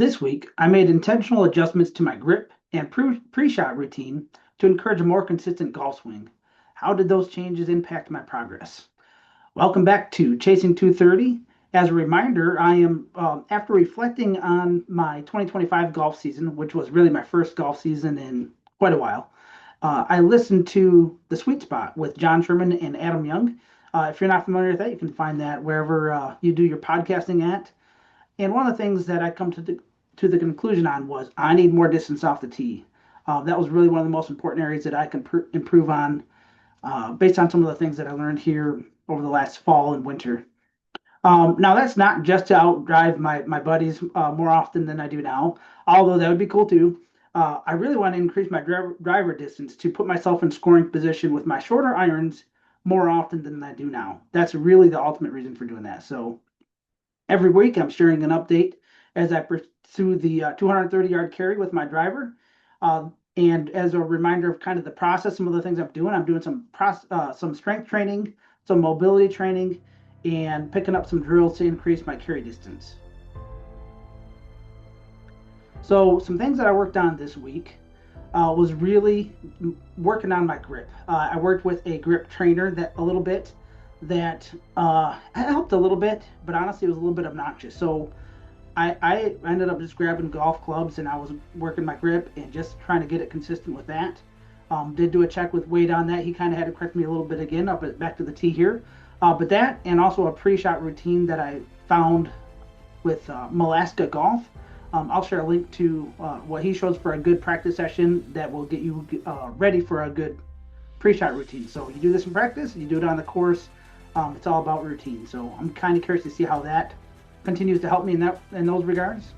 This week, I made intentional adjustments to my grip and pre-shot routine to encourage a more consistent golf swing. How did those changes impact my progress? Welcome back to Chasing 230. As a reminder, I am after reflecting on my 2025 golf season, which was really my first golf season in quite a while. I listened to The Sweet Spot with John Sherman and Adam Young. If you're not familiar with that, you can find that wherever you do your podcasting at. And one of the things that I come to the conclusion on was I need more distance off the tee. That was really one of the most important areas that I can improve on based on some of the things that I learned here over the last fall and winter. Now, that's not just to outdrive my buddies more often than I do now, although that would be cool too. I really want to increase my driver distance to put myself in scoring position with my shorter irons more often than I do now. That's really the ultimate reason for doing that. So every week, I'm sharing an update as I pursue the 230-yard carry with my driver. And as a reminder of kind of the process, some of the things I'm doing some strength training, some mobility training, and picking up some drills to increase my carry distance. So some things that I worked on this week was really working on my grip. I worked with a grip trainer that a little bit that helped a little bit, but honestly, it was a little bit obnoxious. So I ended up just grabbing golf clubs and I was working my grip and just trying to get it consistent with that. Did do a check with Wade on that. He kind of had to correct me a little bit again back to the tee here. But that and also a pre-shot routine that I found with Molaska Golf. I'll share a link to what he shows for a good practice session that will get you ready for a good pre-shot routine. So you do this in practice, you do it on the course. It's all about routine. So I'm kind of curious to see how that continues to help me in those regards.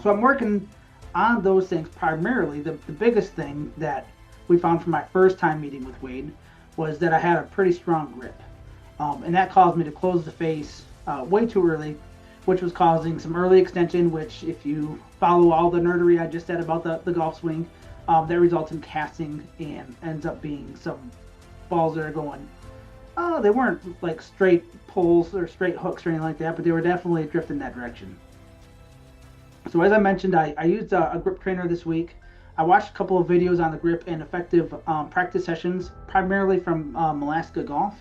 So I'm working on those things primarily. The biggest thing that we found from my first time meeting with Wade was that I had a pretty strong grip. And that caused me to close the face way too early, which was causing some early extension, which if you follow all the nerdery I just said about the golf swing, that results in casting and ends up being some balls that are going, they weren't like straight pulls or straight hooks or anything like that, but they were definitely drifting that direction. So as I mentioned, I used a grip trainer this week. I watched a couple of videos on the grip and effective practice sessions, primarily from Molaska Golf.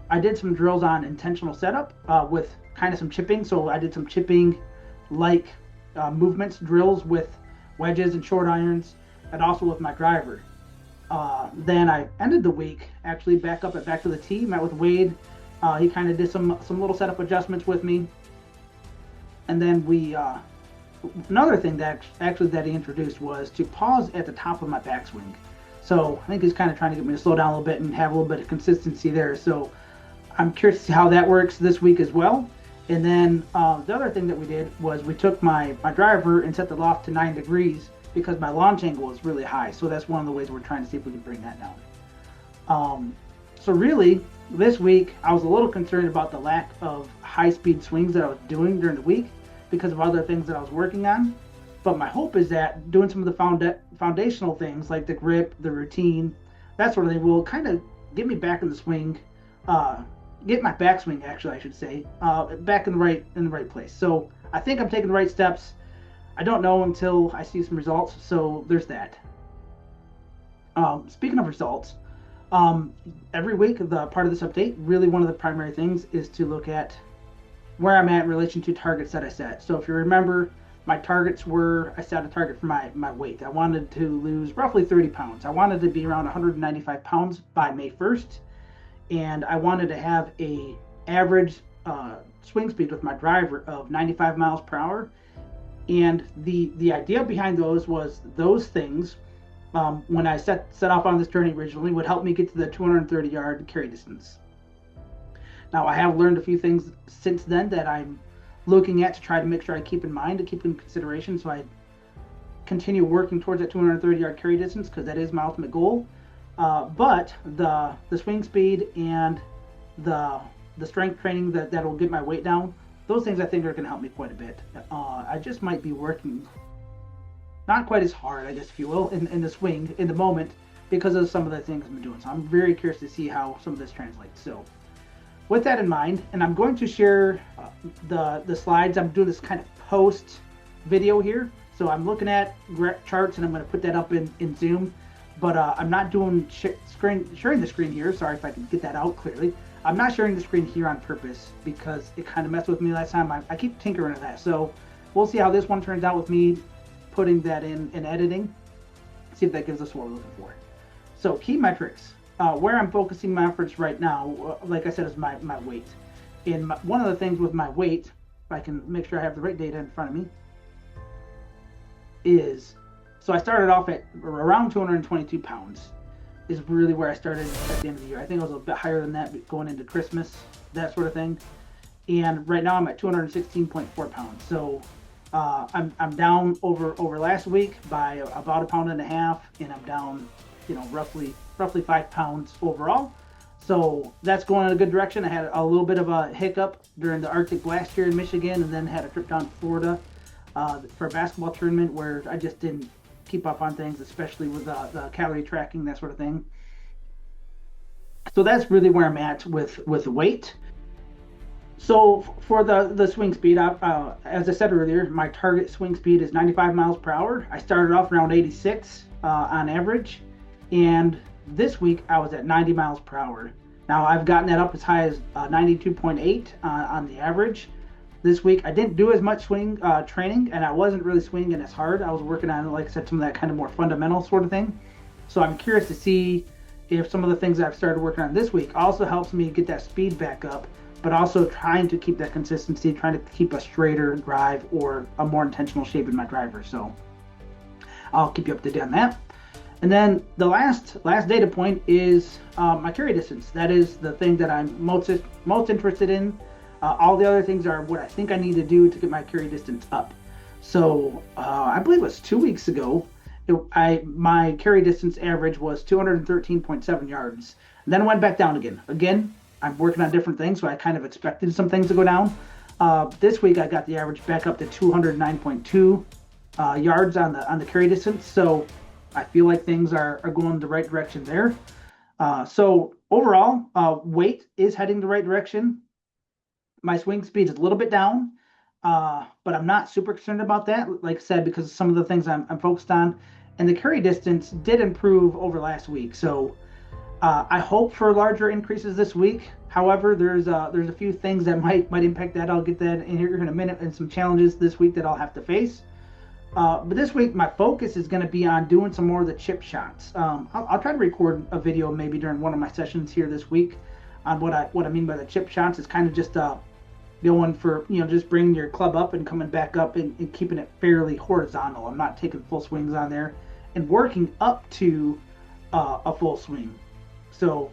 I did some drills on intentional setup with kind of some chipping. So I did some chipping like movements, drills with wedges and short irons, and also with my driver. Then I ended the week actually back to the tee, met with Wade. He kind of did some little setup adjustments with me. And then another thing that he introduced was to pause at the top of my backswing. So I think he's kind of trying to get me to slow down a little bit and have a little bit of consistency there. So I'm curious to see how that works this week as well. And then the other thing that we did was we took my driver and set the loft to 9 degrees because my launch angle is really high. So that's one of the ways we're trying to see if we can bring that down. So really, this week, I was a little concerned about the lack of high-speed swings that I was doing during the week because of other things that I was working on. But my hope is that doing some of the foundational things like the grip, the routine, that sort of thing will kind of get me back in the swing, get my backswing, actually, I should say, back in the right place. So I think I'm taking the right steps. I don't know until I see some results, so there's that. Speaking of results, every week, the part of this update, really one of the primary things is to look at where I'm at in relation to targets that I set. So if you remember, my targets were, I set a target for my weight. I wanted to lose roughly 30 pounds. I wanted to be around 195 pounds by May 1st, and I wanted to have a average swing speed with my driver of 95 miles per hour. And the idea behind those was those things, when I set off on this journey originally, would help me get to the 230-yard carry distance. Now, I have learned a few things since then that I'm looking at to try to make sure I keep in mind, to keep in consideration, so I continue working towards that 230-yard carry distance, because that is my ultimate goal. But the swing speed and the strength training that will get my weight down, those things I think are going to help me quite a bit. I just might be working not quite as hard, I guess, if you will, in the swing, in the moment, because of some of the things I'm doing. So I'm very curious to see how some of this translates. So with that in mind, and I'm going to share the slides. I'm doing this kind of post video here. So I'm looking at charts and I'm going to put that up in Zoom. But I'm not doing sharing the screen here. Sorry if I can get that out clearly. I'm not sharing the screen here on purpose because it kind of messed with me last time. I keep tinkering at that. So we'll see how this one turns out with me putting that in editing. See if that gives us what we're looking for. So key metrics. Where I'm focusing my efforts right now, like I said, is my weight. And one of the things with my weight, if I can make sure I have the right data in front of me, is, so I started off at around 222 pounds is really where I started at the end of the year. I think I was a bit higher than that going into Christmas, that sort of thing. And right now I'm at 216.4 pounds. So I'm down over last week by about 1.5 pounds, and I'm down, roughly 5 pounds overall. So that's going in a good direction. I had a little bit of a hiccup during the Arctic Blast here in Michigan, and then had a trip down to Florida for a basketball tournament where I just didn't keep up on things, especially with the calorie tracking, that sort of thing. So that's really where I'm at with weight. So for the swing speed, as I said earlier, my target swing speed is 95 miles per hour. I started off around 86 on average, and this week I was at 90 miles per hour. Now I've gotten that up as high as 92.8 on the average. This week I didn't do as much swing training, and I wasn't really swinging as hard. I was working on, like I said, some of that kind of more fundamental sort of thing. So I'm curious to see if some of the things I've started working on this week also helps me get that speed back up, but also trying to keep that consistency, trying to keep a straighter drive or a more intentional shape in my driver. So I'll keep you up to date on that. And then the last data point is my carry distance. That is the thing that I'm most interested in. All the other things are what I think I need to do to get my carry distance up. So I believe it was 2 weeks ago, my carry distance average was 213.7 yards. And then it went back down again. Again, I'm working on different things, so I kind of expected some things to go down. This week I got the average back up to 209.2 yards on the carry distance. So I feel like things are going the right direction there. So overall, weight is heading the right direction. My swing speed is a little bit down, but I'm not super concerned about that, like I said, because of some of the things I'm focused on. And the carry distance did improve over last week. So I hope for larger increases this week. However, there's a few things that might impact that. I'll get that in here in a minute, and some challenges this week that I'll have to face. But this week, my focus is going to be on doing some more of the chip shots. I'll try to record a video maybe during one of my sessions here this week on what I mean by the chip shots. It's kind of just going for, just bringing your club up and coming back up and keeping it fairly horizontal. I'm not taking full swings on there and working up to a full swing. So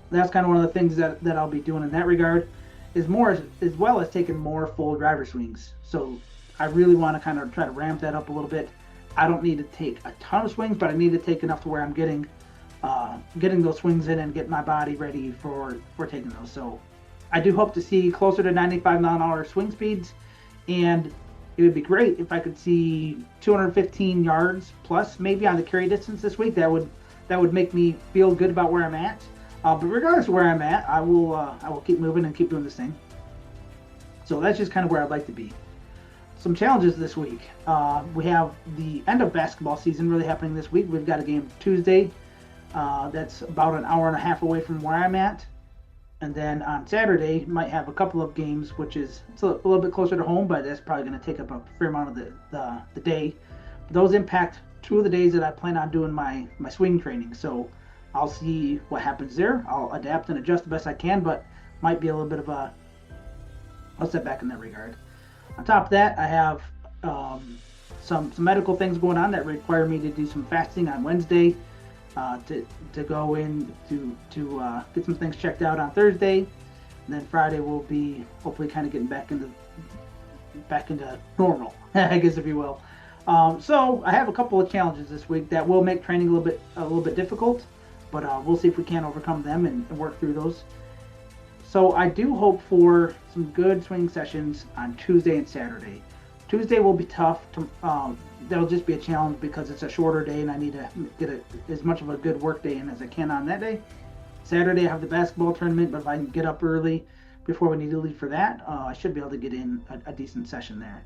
that's kind of one of the things that I'll be doing in that regard, is more as well as taking more full driver swings. So I really want to kind of try to ramp that up a little bit. I don't need to take a ton of swings, but I need to take enough to where I'm getting those swings in and get my body ready for taking those. So I do hope to see closer to 95 mile an hour swing speeds, and it would be great if I could see 215 yards plus maybe on the carry distance this week. That would make me feel good about where I'm at. But regardless of where I'm at, I will keep moving and keep doing this thing. So that's just kind of where I'd like to be. Some challenges this week. We have the end of basketball season really happening this week. We've got a game Tuesday that's about an hour and a half away from where I'm at. And then on Saturday, might have a couple of games, it's a little bit closer to home, but that's probably going to take up a fair amount of the day. Those impact 2 of the days that I plan on doing my swing training. So I'll see what happens there. I'll adapt and adjust the best I can, but might be a little bit of a setback in that regard. On top of that, I have some medical things going on that require me to do some fasting on Wednesday, to go in to get some things checked out on Thursday, and then Friday we'll be hopefully kind of getting back into normal, I guess, if you will. So I have a couple of challenges this week that will make training a little bit difficult, but we'll see if we can overcome them and work through those. So I do hope for some good swing sessions on Tuesday and Saturday. Tuesday will be tough. That'll just be a challenge because it's a shorter day and I need to get as much of a good work day in as I can on that day. Saturday I have the basketball tournament, but if I can get up early before we need to leave for that, I should be able to get in a decent session there.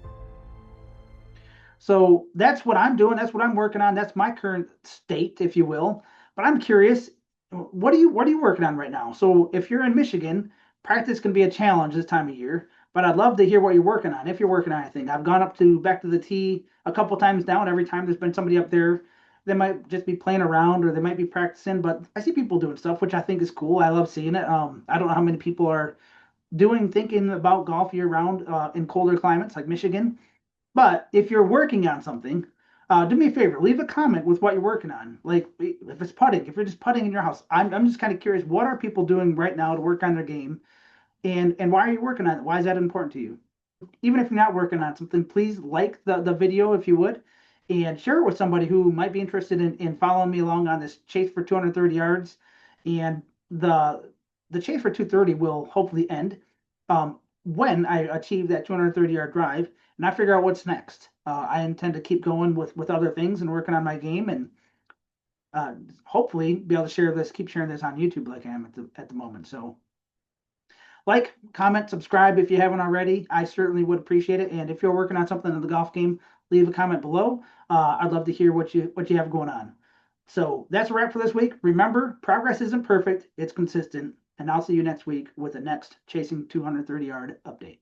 So that's what I'm doing. That's what I'm working on. That's my current state, if you will. But I'm curious, what are you working on right now? So if you're in Michigan, practice can be a challenge this time of year. But I'd love to hear what you're working on. If you're working on anything, I've gone up to back to the tee a couple times now, and every time there's been somebody up there, they might just be playing around or they might be practicing. But I see people doing stuff, which I think is cool. I love seeing it. I don't know how many people are thinking about golf year round in colder climates like Michigan. But if you're working on something, do me a favor, leave a comment with what you're working on. Like if it's putting, if you're just putting in your house, I'm just kind of curious, what are people doing right now to work on their game, and why are you working on it? Why is that important to you? Even if you're not working on something, please like the video if you would, and share it with somebody who might be interested in following me along on this chase for 230 yards. And the chase for 230 will hopefully end when I achieve that 230-yard drive and I figure out what's next. I intend to keep going with other things and working on my game, and hopefully be able to keep sharing this on YouTube like I am at the moment. So like, comment, subscribe if you haven't already. I certainly would appreciate it. And if you're working on something in the golf game, leave a comment below. I'd love to hear what you have going on. So that's a wrap for this week. Remember, progress isn't perfect; it's consistent. And I'll see you next week with the next Chasing 230 Yard update.